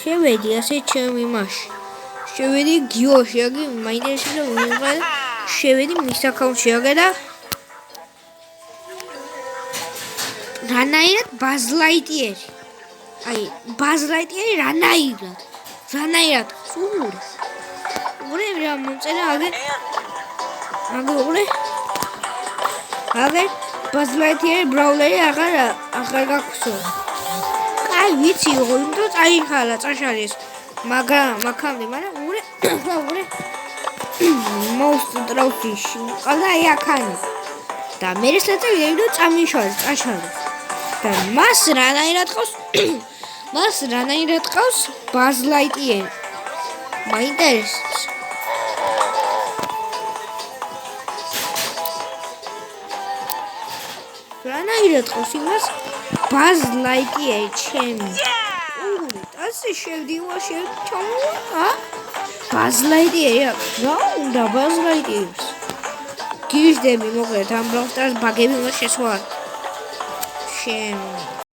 შევედი ასე ჩემი მასში. შევედი გიოში, აგი მაინტერესებს რომ ვიღარ შევედი მის აკაუნტში აგა და რანაირად ბაზლაიტიერი. აი, ბაზლაიტიერი რანაირად სულ. ურე რა მომწერა აგე ბაზლაიტიერი ბრაულერი აღარ გაქვსო. აი ვიცი როგორ უნდა წაიხალა წაშალის მაგრამ ურე most trophy-ში ყავდა აი აქანი და მე შეწევი და წამიშვალე წაშალე და მას რანაირად ყავს ბაზლაიტიერი მაინტერესებს რანაირად ყავს იმას ბაზლაიტიერი ჩემი ასე შევდივა ჩამოვა ბაზლაიტიერი რა უნდა ბაზლაიტიერს გიჟდები მოკლედ ამ ბრაულსტარს ბაგები უნდა შესვა ჩემი